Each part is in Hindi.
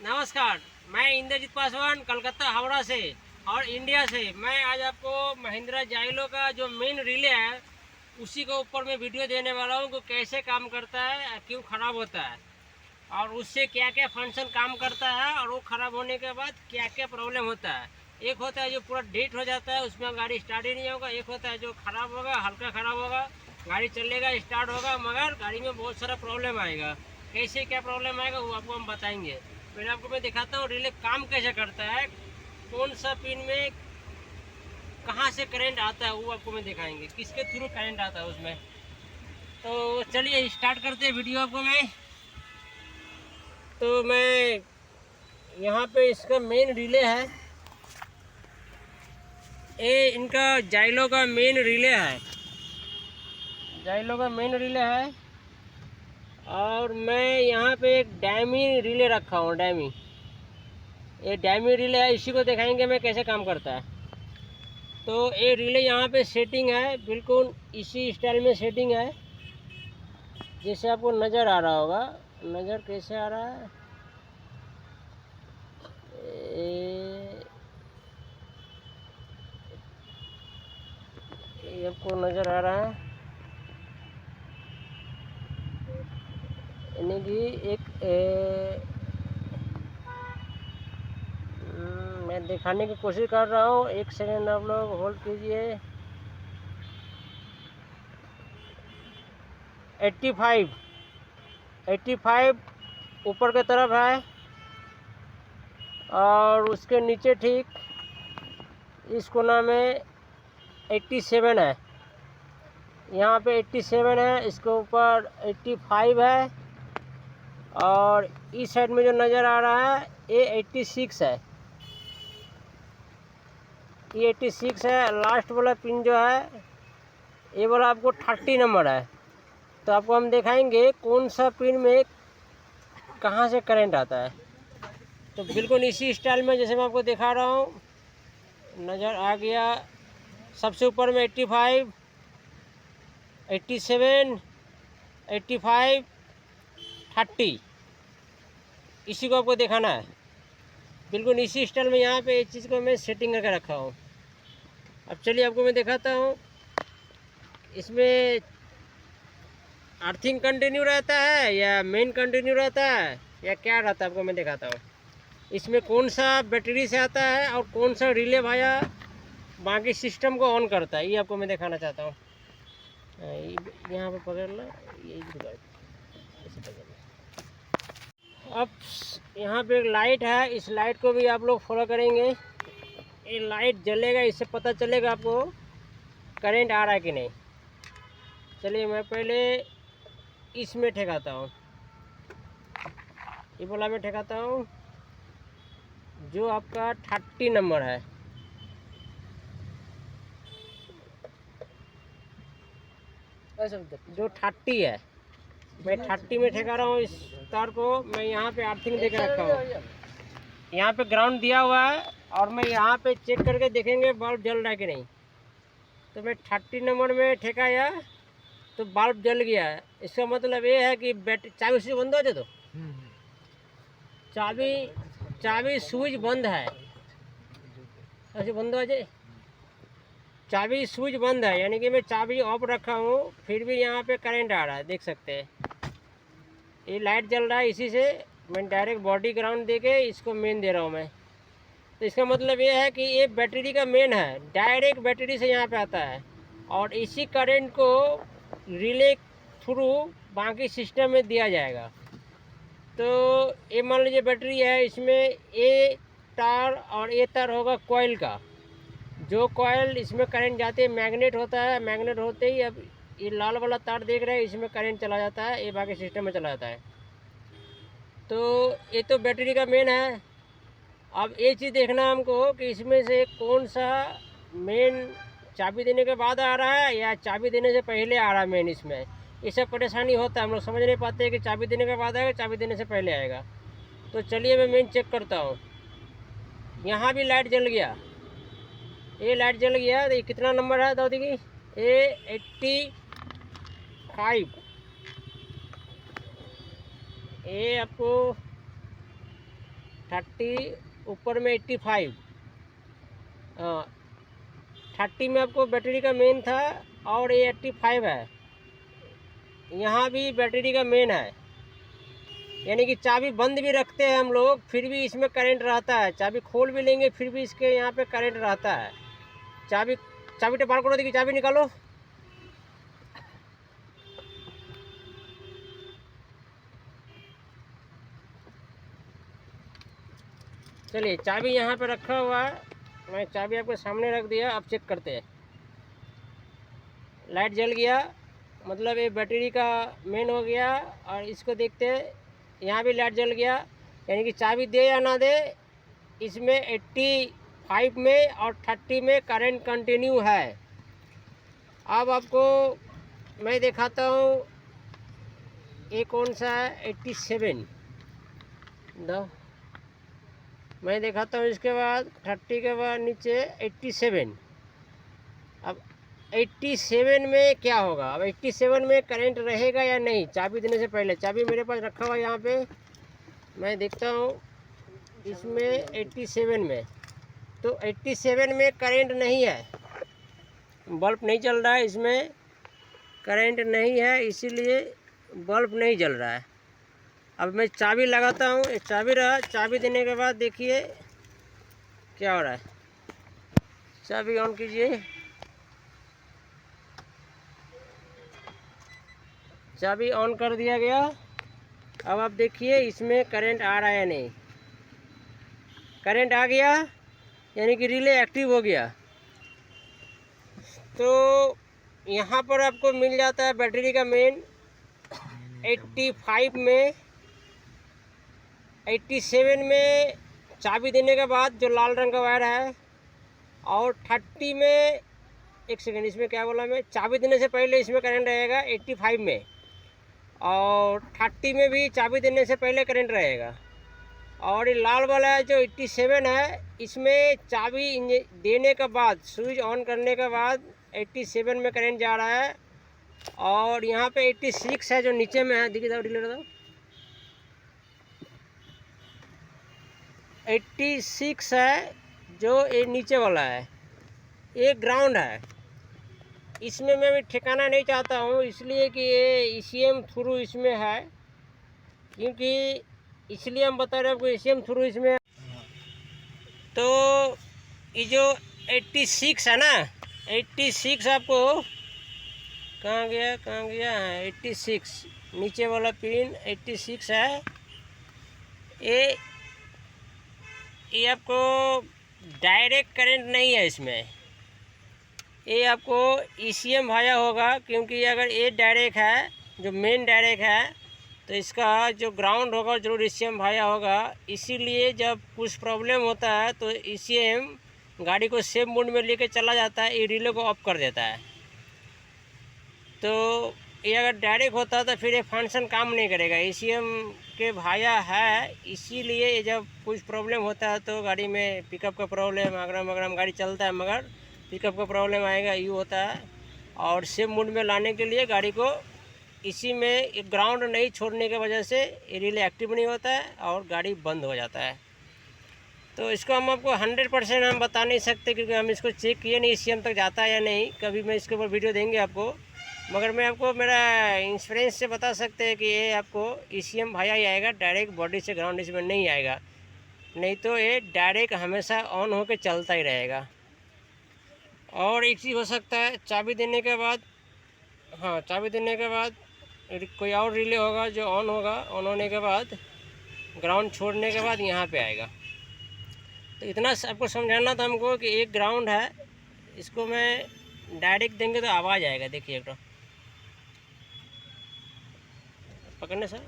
नमस्कार, मैं इंद्रजीत पासवान कलकत्ता हावड़ा से और इंडिया से। मैं आज आपको महिंद्रा जाइलो का जो मेन रिले है उसी के ऊपर मैं वीडियो देने वाला हूँ कि कैसे काम करता है, क्यों ख़राब होता है और उससे क्या क्या फंक्शन काम करता है और वो ख़राब होने के बाद क्या क्या प्रॉब्लम होता है। एक होता है जो पूरा डेट हो जाता है, उसमें गाड़ी स्टार्ट ही नहीं होगा। एक होता है जो ख़राब होगा, हल्का ख़राब होगा, गाड़ी चलेगा, स्टार्ट होगा, मगर गाड़ी में बहुत सारा प्रॉब्लम आएगा। कैसे क्या प्रॉब्लम आएगा वो आपको हम बताएंगे। पहले आपको मैं दिखाता हूँ रिले काम कैसे करता है, कौन सा पिन में कहाँ से करंट आता है वो आपको मैं दिखाएंगे, किसके थ्रू करंट आता है उसमें। तो चलिए स्टार्ट करते हैं वीडियो आपको मैं। तो मैं यहाँ पे इसका मेन रिले है, ये इनका जाइलो का मेन रिले है, जाइलो का मेन रिले है। और मैं यहाँ पे एक डैमी रिले रखा हूँ, डैमी, ये डैमी रिले है, इसी को दिखाएंगे मैं कैसे काम करता है। तो ये रिले यहाँ पे सेटिंग है, बिल्कुल इसी स्टाइल में सेटिंग है जैसे आपको नज़र आ रहा होगा। नज़र कैसे आ रहा है, ये आपको नज़र आ रहा है, यानी कि मैं दिखाने की कोशिश कर रहा हूँ। एक सेकेंड आप लोग होल्ड कीजिए। 85 ऊपर की तरफ है और उसके नीचे ठीक इस कोना में 87 है। यहाँ पे 87 है, इसके ऊपर 85 है और इस साइड में जो नज़र आ रहा है ये 86 है, ये 86 है। लास्ट वाला पिन जो है ये वाला आपको 30 नंबर है। तो आपको हम दिखाएंगे कौन सा पिन में कहाँ से करंट आता है। तो बिल्कुल इसी स्टाइल में जैसे मैं आपको दिखा रहा हूँ, नज़र आ गया। सबसे ऊपर में 85, 87, 85, 30, इसी को आपको दिखाना है। बिल्कुल इसी स्टाइल में यहाँ पे इस चीज़ को मैं सेटिंग करके रखा हूँ। अब चलिए आपको मैं दिखाता हूँ, इसमें अर्थिंग कंटिन्यू रहता है या मेन कंटिन्यू रहता है या क्या रहता है, आपको मैं दिखाता हूँ। इसमें कौन सा बैटरी से आता है और कौन सा रिले भाया बाकी सिस्टम को ऑन करता है, ये आपको मैं दिखाना चाहता हूँ। यहाँ पे पकड़ लो, यही ऐसे पकड़ लो। अब यहाँ पे एक लाइट है, इस लाइट को भी आप लोग फॉलो करेंगे। ये लाइट जलेगा, इससे पता चलेगा आपको करंट आ रहा है कि नहीं। चलिए मैं पहले इसमें ठेकाता हूँ, ये बोला मैं ठेकाता हूँ जो आपका 30 नंबर है। जो 30 है, मैं 30 में ठेका रहा हूँ। इस तार को मैं यहाँ पे अर्थिंग दे के रखा हूँ, यहाँ पे ग्राउंड दिया हुआ है और मैं यहाँ पे चेक करके देखेंगे बल्ब जल रहा है कि नहीं। तो मैं 30 नंबर में ठेकाया तो बल्ब जल गया है, इसका मतलब ये है कि बैटरी चाबी स्विच बंद हो जाए। तो चाबी स्विच बंद है, ऐसे बंद हो जाए, चाबी स्विच बंद है, यानी कि मैं चाबी ऑफ रखा हूँ फिर भी यहाँ पे करंट आ रहा है, देख सकते हैं। ये लाइट जल रहा है, इसी से मैं डायरेक्ट बॉडी ग्राउंड दे के इसको मेन दे रहा हूँ मैं। तो इसका मतलब ये है कि ये बैटरी का मेन है, डायरेक्ट बैटरी से यहाँ पे आता है और इसी करंट को रिले थ्रू बाकी सिस्टम में दिया जाएगा। तो ये मान लीजिए बैटरी है, इसमें ये तार और ये तार होगा कॉइल का, जो कॉइल इसमें करंट जाते मैग्नेट होता है, मैग्नेट होते ही अब ये लाल वाला तार देख रहे हैं, इसमें करंट चला जाता है, ये बाकी सिस्टम में चला जाता है। तो ये तो बैटरी का मेन है। अब ये चीज़ देखना हमको कि इसमें से कौन सा मेन चाबी देने के बाद आ रहा है या चाबी देने से पहले आ रहा है मेन। इसमें ये सब परेशानी होता है, हम लोग समझ नहीं पाते कि चाबी देने के बाद आएगा चाबी देने से पहले आएगा। तो चलिए मैं मेन चेक करता हूँ। यहाँ भी लाइट जल गया, ये लाइट जल गया। तो ये कितना नंबर है दाऊदी की, ये 85। ये आपको 30 ऊपर में 85। हाँ 30 में आपको बैटरी का मेन था और ये 85 है। यहाँ भी बैटरी का मेन है, यानी कि चाबी बंद भी रखते हैं हम लोग फिर भी इसमें करंट रहता है। चाबी खोल भी लेंगे फिर भी इसके यहाँ पे करंट रहता है। चाबी चाबी बाहर करो, देखिए चाबी निकालो। चलिए चाबी यहाँ पे रखा हुआ है, मैं चाबी आपके सामने रख दिया। अब चेक करते हैं। लाइट जल गया, मतलब ये बैटरी का मेन हो गया। और इसको देखते हैं, यहाँ भी लाइट जल गया, यानी कि चाबी दे या ना दे इसमें 85 में और 30 में करंट कंटिन्यू है। अब आपको मैं दिखाता हूँ ये कौन सा है, 87 दो मैं दिखाता हूँ। इसके बाद 30 के बाद नीचे 87। अब 87 में क्या होगा, अब 87 में करंट रहेगा या नहीं चाबी देने से पहले। चाबी मेरे पास रखा हुआ है यहाँ पे, मैं देखता हूँ इसमें 87 में। तो 87 में करंट नहीं है, बल्ब नहीं चल रहा है, इसमें करंट नहीं है, इसीलिए बल्ब नहीं जल रहा है। अब मैं चाबी लगाता हूँ, चाबी रहा। चाबी देने के बाद देखिए क्या हो रहा है। चाबी ऑन कीजिए, चाबी ऑन कर दिया गया। अब आप देखिए इसमें करंट आ रहा है या नहीं। करंट आ गया, यानी कि रिले एक्टिव हो गया। तो यहाँ पर आपको मिल जाता है बैटरी का मेन 85 में। 87 में चाबी देने के बाद जो लाल रंग का वायर है, और 30 में, एक सेकेंड, इसमें क्या बोला मैं, चाबी देने से पहले इसमें करंट रहेगा 85 में, और 30 में भी चाबी देने से पहले करंट रहेगा। और ये लाल वाला जो 87 है, इसमें चाबी देने के बाद, स्विच ऑन करने के बाद 87 में करंट जा रहा है। और यहाँ पे 86 है जो नीचे में है, दिखिए डिलीट दो। 86 है जो ये नीचे वाला है, ये ग्राउंड है। इसमें मैं भी ठिकाना नहीं चाहता हूँ, इसलिए कि ये ECM थ्रू इसमें है, क्योंकि इसलिए हम बता रहे हैं आपको ECM थ्रू इसमें है। तो ये जो 86 है ना, 86 आपको कहाँ गया है, 86 नीचे वाला पिन 86 है। ये आपको डायरेक्ट करंट नहीं है इसमें, ये आपको ECM भाया होगा, क्योंकि अगर ये डायरेक्ट है, जो मेन डायरेक्ट है, तो इसका जो ग्राउंड होगा जरूर ECM भाया होगा। इसीलिए जब कुछ प्रॉब्लम होता है तो ECM गाड़ी को सेफ मोड में लेके चला जाता है, ये रिले को ऑफ कर देता है। तो ये अगर डायरेक्ट होता है तो फिर ये फंक्शन काम नहीं करेगा। ECM के भाया है, इसीलिए ये जब कुछ प्रॉब्लम होता है तो गाड़ी में पिकअप का प्रॉब्लम, अगर गाड़ी चलता है मगर पिकअप का प्रॉब्लम आएगा, ये होता है। और सेफ मोड में लाने के लिए गाड़ी को इसी में एक ग्राउंड नहीं छोड़ने की वजह से ये रिले एक्टिव नहीं होता है और गाड़ी बंद हो जाता है। तो इसको हम आपको 100% हम बता नहीं सकते, क्योंकि हम इसको चेक किए नहीं ECM तक जाता है या नहीं। कभी मैं इसके ऊपर वीडियो देंगे आपको, मगर मैं आपको मेरा इंश्योरेंस से बता सकते हैं कि ये आपको ECM भाया ही आएगा, डायरेक्ट बॉडी से ग्राउंड इसमें नहीं आएगा। नहीं तो ये डायरेक्ट हमेशा ऑन होकर चलता ही रहेगा। और एक चीज़ हो सकता है, चाबी देने के बाद, हाँ चाबी देने के बाद कोई और रिले होगा जो ऑन होगा, ऑन होने के बाद ग्राउंड छोड़ने के बाद यहाँ पे आएगा। तो इतना आपको समझाना था हमको कि एक ग्राउंड है, इसको मैं डायरेक्ट देंगे तो आवाज़ आएगा। देखिए एक तो पकड़ने सर,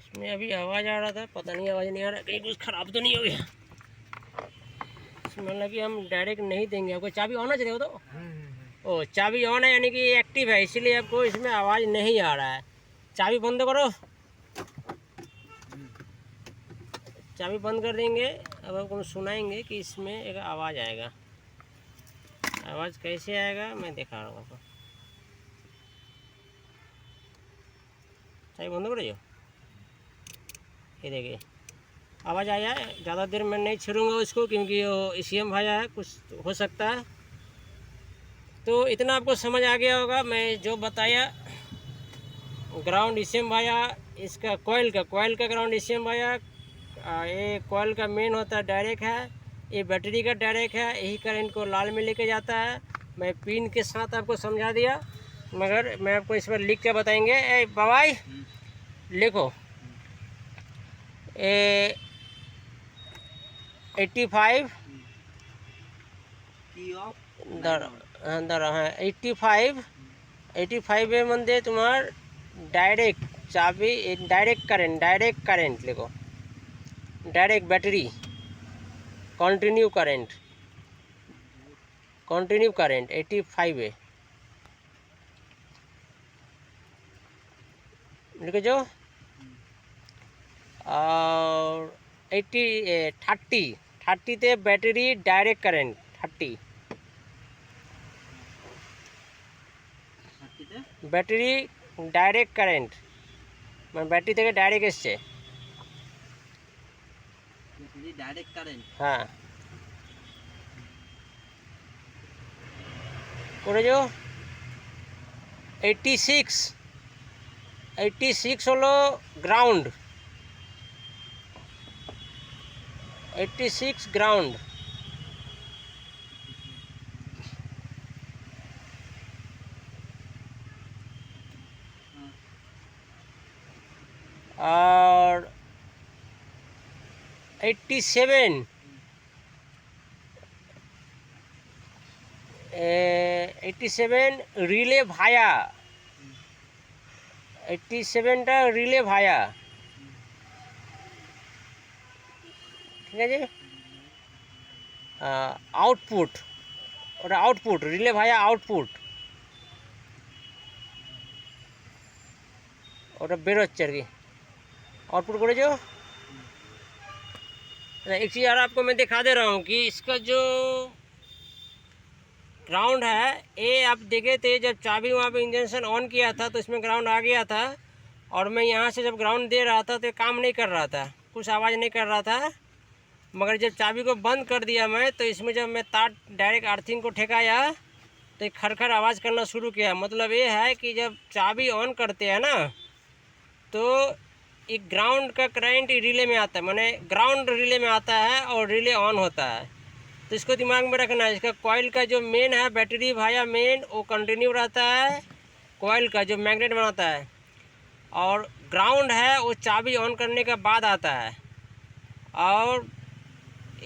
इसमें अभी आवाज़ आ रहा था, पता नहीं आवाज़ नहीं आ रहा, कहीं कुछ ख़राब तो नहीं हो गया। मतलब कि हम डायरेक्ट नहीं देंगे आपको। चाबी ऑन है चलेगा तो, ओ चाबी ऑन है यानी कि एक्टिव है, इसीलिए आपको इसमें आवाज़ नहीं आ रहा है। चाबी बंद करो, चाबी बंद कर देंगे। अब आपको सुनाएंगे कि इसमें एक आवाज़ आएगा। आवाज़ कैसे आएगा मैं दिखा रहा हूँ आपको। चाबी बंद कर दो। ये देखिए आवाज़ आया है। ज़्यादा देर मैं नहीं छेड़ूंगा उसको क्योंकि वो ECM भाया है, कुछ हो सकता है। तो इतना आपको समझ आ गया होगा मैं जो बताया। ग्राउंड ECM भाया, इसका कॉइल का ग्राउंड ECM भाया। ये कॉइल का मेन होता है डायरेक्ट है, ये बैटरी का डायरेक्ट है। यही करंट को लाल में लेके जाता है। मैं पिन के साथ आपको समझा दिया, मगर मैं आपको इस पर लिख के बताएंगे। ए बाबाई लिखो, 85 हाँ 85 এর মধ্যে তোমার ডাইরেক্ট চাবি, ডাইরেক্ট কারেন্ট লিখো, ডাইরেক্ট ব্যাটারি, কন্টিনিউ কারেন্ট 85 এ লিখেছো। और 30 battery direct current 30 battery direct current मैं बैटरी থেকে ডাইরেক্ট এসছে ডাইরেক্ট কারেন্ট। হ্যাঁ করে যাও। 86 হলো গ্রাউন্ড, 86 ग्राउंड। और 87 रिले भाया, 87টা रिले भाया, ঠিক আছে। আউটপুট, ওটা আউটপুট রিলে ভায়া আউটপুট, ওটা বেরোচ্ছে আর কি, आउटपुट करेजो। एक चीज़ यार आपको मैं दिखा दे रहा हूँ कि इसका जो ग्राउंड है ये आप देखे थे जब चाबी वहाँ पे इंजेक्शन ऑन किया था तो इसमें ग्राउंड आ गया था, और मैं यहाँ से जब ग्राउंड दे रहा था तो ये काम नहीं कर रहा था, कुछ आवाज़ नहीं कर रहा था। मगर जब चाबी को बंद कर दिया मैं तो इसमें जब मैं तार डायरेक्ट अर्थिंग को ठेकाया तो एक खरखर आवाज़ करना शुरू किया। मतलब ये है कि जब चाबी ऑन करते हैं ना तो एक ग्राउंड का करंट रिले में आता है, माने ग्राउंड रिले में आता है और रिले ऑन होता है। तो इसको दिमाग में रखना है। इसका कॉइल का जो मेन है बैटरी भाया मेन वो कंटिन्यू रहता है, कॉइल का जो मैग्नेट बनाता है, और ग्राउंड है वो चाबी ऑन करने के बाद आता है। और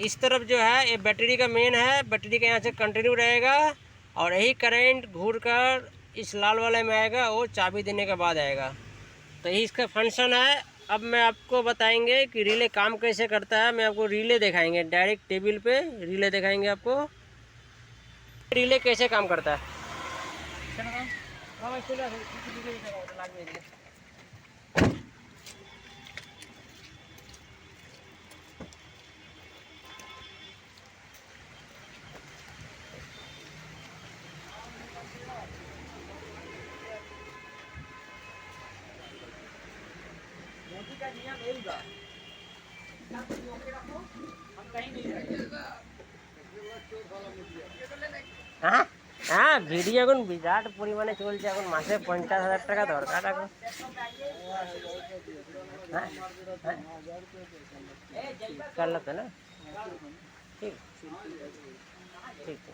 इस तरफ जो है ये बैटरी का मेन है, बैटरी का यहाँ से कंटिन्यू रहेगा और यही करंट घूर कर इस लाल वाले में आएगा, वो चाबी देने के बाद आएगा। तो यही इसका फंक्शन है। अब मैं आपको बताएंगे कि रिले काम कैसे करता है। मैं आपको रिले दिखाएंगे, डायरेक्ट टेबल पे रिले दिखाएंगे आपको रिले कैसे काम करता है। হ্যাঁ হ্যাঁ ভিডিও এখন বিরাট পরিমাণে চলছে, এখন মাসে 50,000 টাকা দরকার এখন। হ্যাঁ হ্যাঁ कर लेते ना, ठीक ठीक है।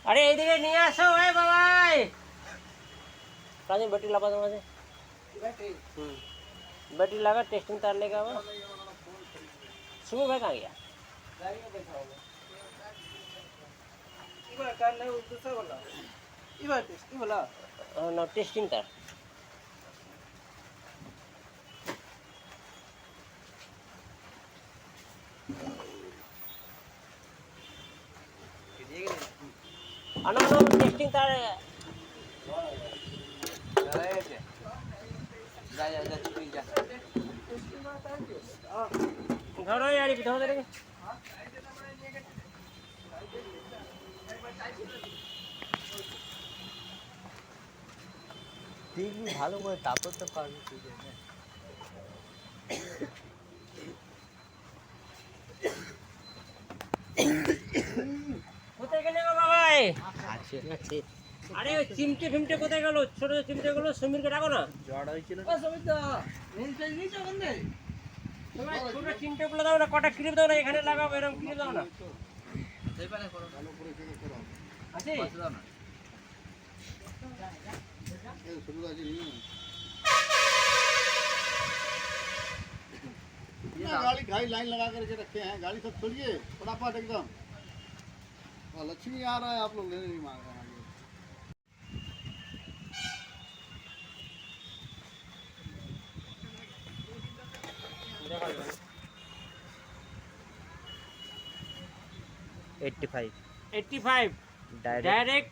अरे এদিকে নিয়ে আসো ভাই বাবাই, काजी बैटरी लगा दो मुझे, बैटरी लगा टेस्टिंग तार लेगा वो सुबह भाई कहाँ गया ना टेस्टिंग तार। टेस्टिंग तार घर यार धो दे দেখবি ভালো করে তারপর তো পারবি তুই না। কোথায় গেলে গো বাবাই? আছে আরে ওই চিমটে ফিমটে কোথায় গেল? ছোট ছোট চিমটে গুলো সমীরকে ডাকো না। জ্বর হয়েছিল তোমার ছোট চিমটে গুলো দাও না, কটা ক্লিপ দাও না, এখানে লাগাও, এরকম ক্লিপ দাও না। আছে गाड़ी खाई लाइन लगा करके रखे हैं, गाड़ी सब छोड़िए फटाफट एकदम। लक्ष्मी आ रहा है, आप लोग लेने नहीं मांग रहे हैं। 85 डायरेक्ट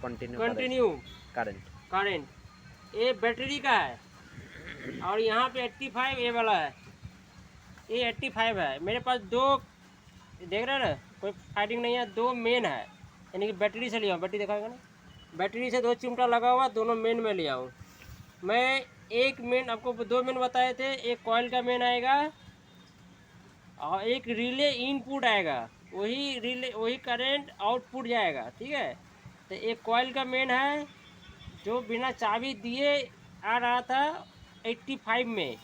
कंटिन्यू करंट। ये बैटरी का है और यहाँ पे 85 ये वाला है, ये 85 है। मेरे पास दो, देख रहे हैं ना, कोई फाइटिंग नहीं है, दो मेन है, यानी कि बैटरी से लिया हूँ। बैटरी दिखाएगा ना, बैटरी से दो चिमटा लगा हुआ, दोनों मेन में लिया हूँ मैं। एक मेन आपको दो मेन बताए थे, एक कॉइल का मेन आएगा और एक रिले इनपुट आएगा, वही रिले वही करंट आउटपुट जाएगा, ठीक है। तो एक कॉइल का मेन है जो बिना चाबी दिए आ रहा था 85 में,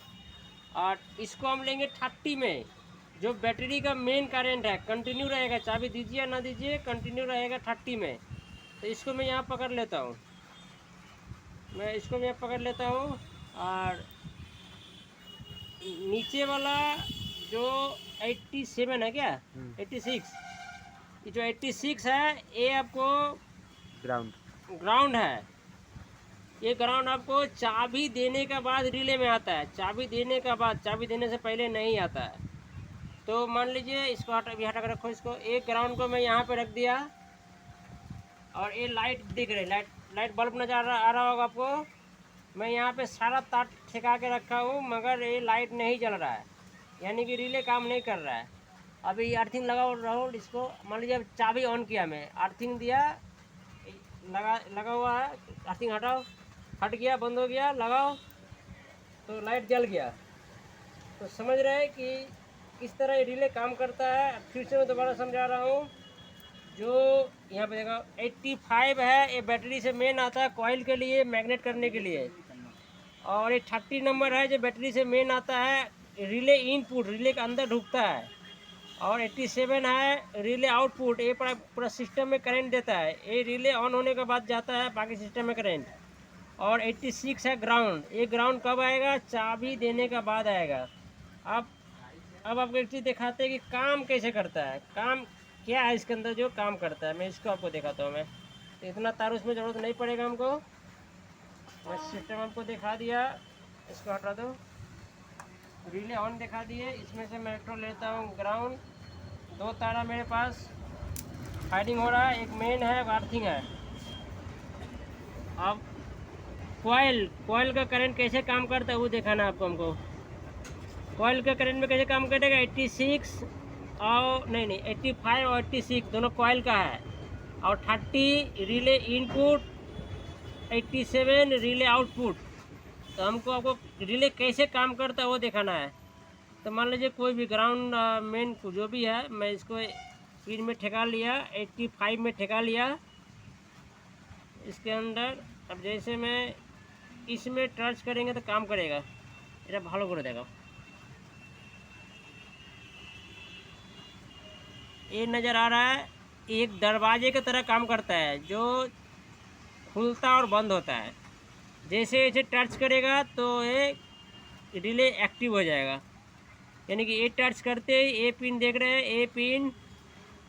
और इसको हम लेंगे 30 में। जो बैटरी का मेन करंट है कंटिन्यू रहेगा, चाबी दीजिए ना दीजिए कंटिन्यू रहेगा 30 में। तो इसको मैं यहाँ पकड़ लेता हूँ, मैं इसको मैं पकड़ लेता हूँ। और नीचे वाला जो 87 है क्या, 86, ये जो 86 है ये आपको ग्राउंड है। ये ग्राउंड आपको चाबी देने के बाद रिले में आता है, चाबी देने के बाद, चाबी देने से पहले नहीं आता है। तो मान लीजिए इसको हटा कर रखो इसको। एक ग्राउंड को मैं यहाँ पे रख दिया और ये लाइट दिख रही, लाइट बल्ब नजर आ रहा होगा आपको। मैं यहाँ पे सारा तार ठेका के रखा हूँ, मगर ये लाइट नहीं जल रहा है, यानी कि रिले काम नहीं कर रहा है। अभी अर्थिंग लगाओ राहुल इसको। मान लीजिए अब चाबी ऑन किया, मैं अर्थिंग दिया, लगा हुआ है, अर्थिंग हटाओ, हट गया, बंद हो गया, लगाओ तो लाइट जल गया। तो समझ रहे हैं कि किस तरह ये रिले काम करता है। फिर से मैं दोबारा समझा रहा हूँ। जो यहाँ पे देखो 85 है, ये बैटरी से मेन आता है कॉइल के लिए, मैग्नेट करने के लिए। और ये 30 नंबर है जो बैटरी से मेन आता है, रिले इनपुट, रिले के अंदर ढुकता है। और 87 है रिले आउटपुट, ये पूरा सिस्टम में करंट देता है। ये रिले ऑन होने के बाद जाता है बाकी सिस्टम में करंट। और 86 है ग्राउंड, ये ग्राउंड कब आएगा, चाबी देने के बाद आएगा। अब आपको एक चीज़ दिखाते हैं कि काम कैसे करता है, काम क्या है इसके अंदर जो काम करता है। मैं इसको आपको दिखाता हूँ। मैं तो इतना तार उसमें ज़रूरत नहीं पड़ेगा हमको, मैं सिस्टम आपको दिखा दिया। इसको हटा दो, रिले ऑन दिखा दिए। इसमें से मैं इलेक्ट्रो लेता हूँ ग्राउंड, दो तारा मेरे पास फायरिंग हो रहा है, एक मेन है, अर्थिंग है। अब कॉइल का करंट कैसे काम करता है वो दिखाना आपको हमको। कॉइल का करंट में कैसे काम करेगा, 86 और नहीं 85 और 86 दोनों कॉइल का है, और 30 रिले इनपुट, 87 रिले आउटपुट। तो हमको आपको रिले कैसे काम करता है वो दिखाना है। तो मान लीजिए कोई भी ग्राउंड मेन जो भी है, मैं इसको पिन में ठेका लिया, 85 में ठेका लिया इसके अंदर। अब जैसे मैं इसमें टच करेंगे तो काम करेगा, এটা ভালো করে देखो। ये नज़र आ रहा है, एक दरवाजे की तरह काम करता है जो खुलता और बंद होता है। जैसे इसे टच करेगा तो ये रिले एक्टिव हो जाएगा, यानी कि ये टच करते ही ये पिन देख रहे हैं, ये पिन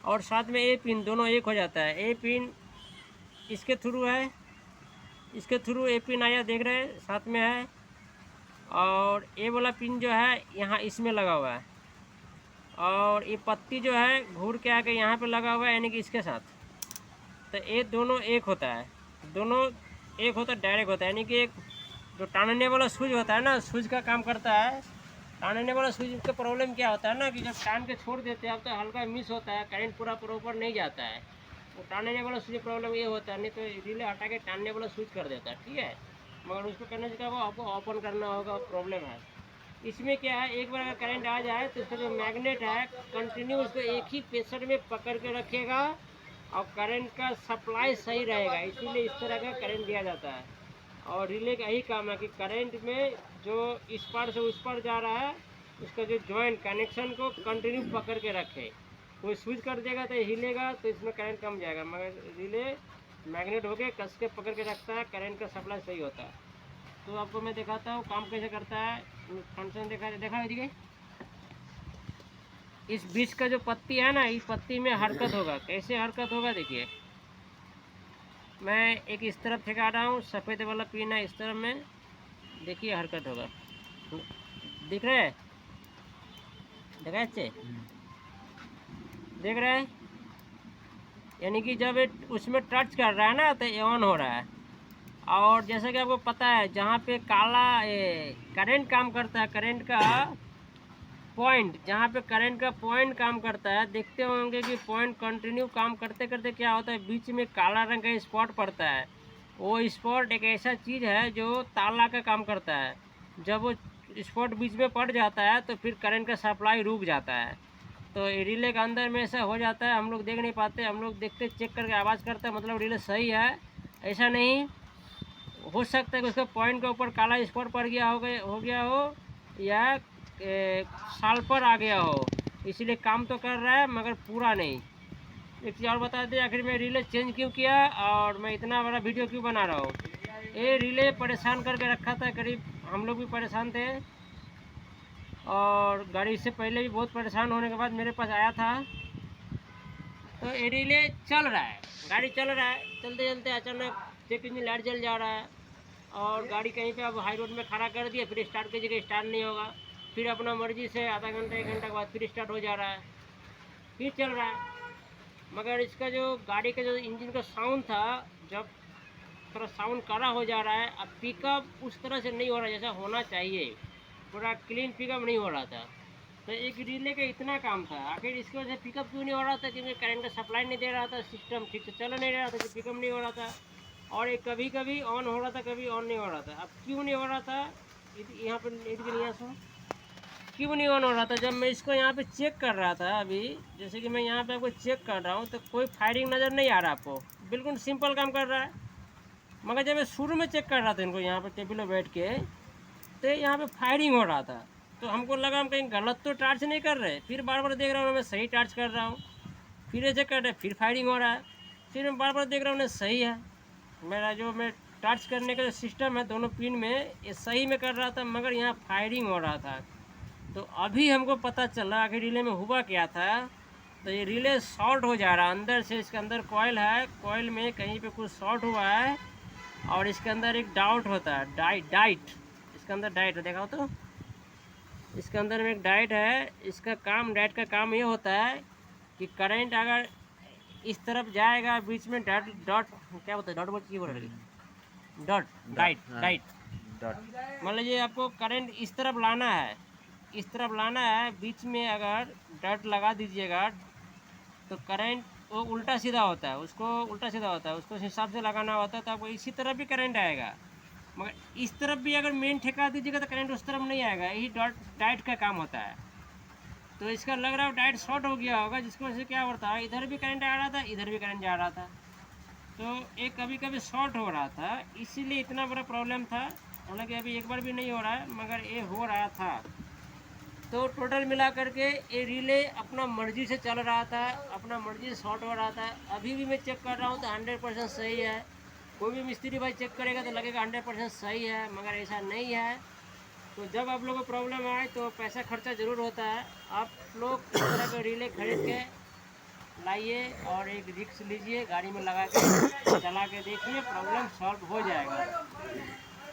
और साथ में ये पिन दोनों एक हो जाता है। ये पिन इसके थ्रू है, इसके थ्रू ये पिन आया देख रहे हैं, साथ में है। और ये वाला पिन जो है यहाँ इसमें लगा हुआ है, और ये पत्ती जो है घूर के आके यहाँ पे लगा हुआ है, यानी कि इसके साथ तो ये दोनों एक होता है, दोनों एक होता है, डायरेक्ट होता है। यानी कि एक जो टानने वाला स्विच होता है ना, स्विच का काम करता है। टानने वाला स्विच का प्रॉब्लम क्या होता है ना कि जब टान के छोड़ देते हैं अब तो हल्का मिस होता है, करंट पूरा प्रॉपर नहीं जाता है। वो टानने वाला स्विच प्रॉब्लम ये होता है, नहीं तो रिले हटा के टानने वाला स्विच कर देता है, ठीक है। मगर उसको करने से क्या होगा, आपको ओपन करना होगा, प्रॉब्लम है। इसमें क्या है, एक बार अगर करंट आ जाए तो इसका जो मैग्नेट है कंटिन्यू उसको एक ही प्रेशर में पकड़ के रखेगा और करंट का सप्लाई सही रहेगा, इसीलिए इस तरह का करंट दिया जाता है। और रिले का यही काम है कि करंट में जो इस पार से उस पार जा रहा है उसका जो जॉइंट कनेक्शन को कंटिन्यू पकड़ के रखे। कोई स्विच कर देगा तो हिलेगा तो इसमें करंट कम जाएगा, मगर रिले मैग्नेट होके कस के पकड़ के रखता है, करंट का सप्लाई सही होता है। तो आपको मैं दिखाता हूँ काम कैसे करता है। फंक्शन देखा दीजिए। इस बीच का जो पत्ती है ना, इस पत्ती में हरकत होगा। कैसे हरकत होगा देखिए, मैं एक इस तरफ ठेका रहा हूँ, सफ़ेद वाला पिन है इस तरफ में, देखिए हरकत होगा, दिख रहा है, देखा अच्छे देख रहे हैं। यानी कि जब उसमें टच कर रहा है ना तो ये ऑन हो रहा है। और जैसा कि आपको पता है जहाँ पे काला करंट काम करता है, करंट का पॉइंट, जहाँ पे करंट का पॉइंट काम करता है, देखते होंगे कि पॉइंट कंटिन्यू काम करते करते क्या होता है, बीच में काला रंग का स्पॉट पड़ता है। वो स्पॉट एक ऐसा चीज़ है जो ताला का काम करता है। जब वो स्पॉट बीच में पड़ जाता है तो फिर करंट का सप्लाई रुक जाता है। तो रिले के अंदर में ऐसा हो जाता है, हम लोग देख नहीं पाते, हम लोग देखते चेक करके आवाज़ करते हैं, मतलब रिले सही है। ऐसा नहीं हो सकता है कि उसका पॉइंट के ऊपर काला स्पॉट पड़ गया हो गया हो या साल पर आ गया हो, इसलिए काम तो कर रहा है मगर पूरा नहीं। एक चीज़ और बता दें, आखिर में रिले चेंज क्यों किया और मैं इतना बड़ा वीडियो क्यों बना रहा हूँ। ये रिले परेशान करके रखा था, करीब हम लोग भी परेशान थे और गाड़ी से पहले भी बहुत परेशान होने के बाद मेरे पास आया था। तो ये रिले चल रहा है, गाड़ी चल रहा है, चलते चलते अचानक चेक इंजन लाइट जल जा रहा है और गाड़ी कहीं पे अब हाई रोड में खड़ा कर दिया, फिर स्टार्ट की जगह स्टार्ट नहीं होगा, फिर अपना मर्जी से आधा घंटा 1 घंटा के बाद फिर स्टार्ट हो जा रहा है, फिर चल रहा है। मगर इसका जो गाड़ी का जो इंजन का साउंड था, जब थोड़ा साउंड कड़ा हो जा रहा है, अब पिकअप उस तरह से नहीं हो रहा जैसा होना चाहिए, पूरा क्लीन पिकअप नहीं हो रहा था। तो एक रिले का इतना काम था, आखिर इसकी वजह से पिकअप क्यों नहीं हो रहा था, क्योंकि करंट का सप्लाई नहीं दे रहा था, सिस्टम ठीक से चल नहीं रहा था, तो पिकअप नहीं हो रहा था। और ये कभी कभी ऑन हो रहा था, कभी ऑन नहीं हो रहा था। अब क्यों नहीं हो रहा था, यहाँ पर यहाँ से क्यों नहीं ऑन हो रहा था, जब मैं इसको यहाँ पे चेक कर रहा था अभी, जैसे कि मैं यहाँ पे आपको चेक कर रहा हूँ तो कोई फायरिंग नज़र नहीं आ रहा आपको, बिल्कुल सिंपल काम कर रहा है। मगर जब मैं शुरू में चेक कर रहा था इनको यहाँ पे टेबल पर बैठ के, तो यहाँ पे फायरिंग हो रहा था, तो हमको लगा हम कहीं गलत तो टार्च नहीं कर रहे। फिर बार बार देख रहा हूँ मैं सही टार्च कर रहा हूँ, फिर ये चेक कर रहे, फिर फायरिंग हो रहा है, फिर मैं बार बार देख रहा हूँ सही है, मेरा जो मैं टार्च करने का जो सिस्टम है दोनों पिन में ये सही में कर रहा था, मगर यहाँ फायरिंग हो रहा था। तो अभी हमको पता चला आखिर रिले में हुआ क्या था। तो ये रिले शॉर्ट हो जा रहा है अंदर से, इसके अंदर कॉइल है, कॉइल में कहीं पे कुछ शॉर्ट हुआ है और इसके अंदर एक डाउट होता है, डाइट, इसके अंदर डाइट है, देखा हो तो इसके अंदर में एक डाइट है। इसका काम, डाइट का काम ये होता है कि करंट अगर इस तरफ जाएगा, बीच में डॉट क्या होता है, डॉट बोल बोल रही, डाइट मान लीजिए आपको करंट इस तरफ लाना है, इस तरफ लाना है, बीच में अगर डॉट लगा दीजिएगा तो करंट वो उल्टा सीधा होता है, उसको उल्टा सीधा होता है, उसको उस हिसाब से लगाना होता है, तो आपको इसी तरफ भी करंट आएगा। मगर इस तरफ भी अगर मेन ठेका दीजिएगा तो करंट उस तरफ नहीं आएगा, यही डाइट का काम होता है। तो इसका लग रहा है डाइट शॉर्ट हो गया होगा, जिसकी वजह से क्या होता है, इधर भी करंट आ रहा था, इधर भी करंट जा रहा था, तो एक कभी कभी शॉर्ट हो रहा था, इसीलिए इतना बड़ा प्रॉब्लम था। हालांकि अभी एक बार भी नहीं हो रहा है, मगर ये हो रहा था। तो टोटल मिला करके ये रिले अपना मर्जी से चल रहा था, अपना मर्जी से शॉर्ट हो रहा था। अभी भी मैं चेक कर रहा हूँ तो 100% सही है। कोई भी मिस्त्री भाई चेक करेगा तो लगेगा 100% सही है, मगर ऐसा नहीं है। तो जब आप लोगों को प्रॉब्लम आए तो पैसा खर्चा ज़रूर होता है। आप लोग इस तरह का रिले खरीद के लाइए और एक रिक्स लीजिए, गाड़ी में लगा के चला के देखिए, प्रॉब्लम सॉल्व हो जाएगा।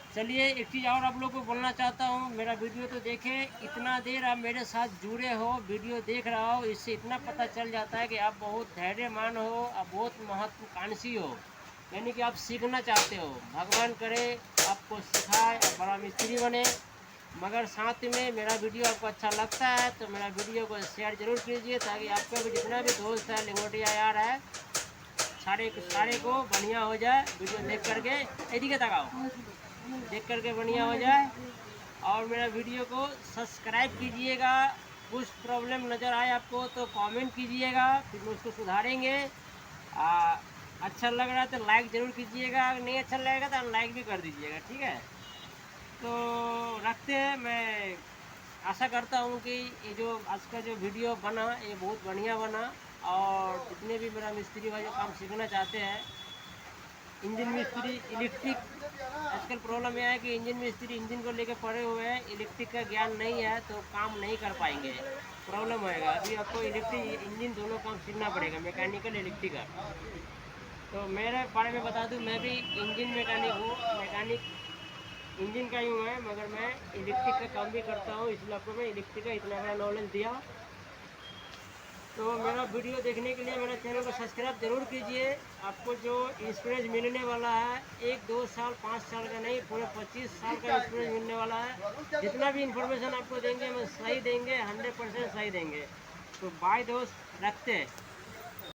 चलिए एक चीज़ और आप लोग को बोलना चाहता हूँ, मेरा वीडियो तो देखें, इतना देर आप मेरे साथ जुड़े हो, वीडियो देख रहा हो, इससे इतना पता चल जाता है कि आप बहुत धैर्यमान हो, आप बहुत महत्वाकांक्षी हो, यानी कि आप सीखना चाहते हो। भगवान करे आपको सिखाए, आप बड़ा मिस्त्री बने। मगर साथ में मेरा वीडियो आपको अच्छा लगता है तो मेरा वीडियो को शेयर जरूर कीजिए, ताकि आपका भी जितना भी दोस्त है, लिंगोटिया यार है, सारे को बढ़िया हो जाए वीडियो देख करके। एदी के तकाओ देख करके बढ़िया हो जाए। और मेरा वीडियो को सब्सक्राइब कीजिएगा। कुछ प्रॉब्लम नज़र आए आपको तो कमेंट कीजिएगा, फिर मैं उसको सुधारेंगे। अच्छा लग रहा है तो लाइक ज़रूर कीजिएगा, अगर नहीं अच्छा लगेगा तो अनलाइक भी कर दीजिएगा, ठीक है। तो रखते हैं। मैं आशा करता हूँ कि ये जो आज का जो वीडियो बना ये बहुत बढ़िया बना, और जितने भी मेरा मिस्त्री भाई जो काम सीखना चाहते हैं, इंजन मिस्त्री, इलेक्ट्रिक, आजकल प्रॉब्लम यह है कि इंजन मिस्त्री इंजन को लेकर पड़े हुए हैं, इलेक्ट्रिक का ज्ञान नहीं है तो काम नहीं कर पाएंगे, प्रॉब्लम होएगा। अभी आपको इलेक्ट्रिक इंजन दोनों काम सीखना पड़ेगा, मैकेनिकल इलेक्ट्रिकल। तो मेरे बारे में बता दूं, मैं भी इंजन मैकेनिक हूँ, मैकेनिक इंजन का ही हूँ मैं, मगर मैं इलेक्ट्रिक का काम भी करता हूँ, इसलिए आपको मैं इलेक्ट्रिक का इतना बड़ा नॉलेज दिया। तो मेरा वीडियो देखने के लिए मेरा चैनल को सब्सक्राइब जरूर कीजिए। आपको जो एक्सपीरियंस मिलने वाला है 1-2 साल 5 साल का नहीं, पूरे 25 साल का एक्सपीरियंस मिलने वाला है। जितना भी इंफॉर्मेशन आपको देंगे हम सही देंगे, 100% सही देंगे। तो बाय दोस्त, रखते हैं।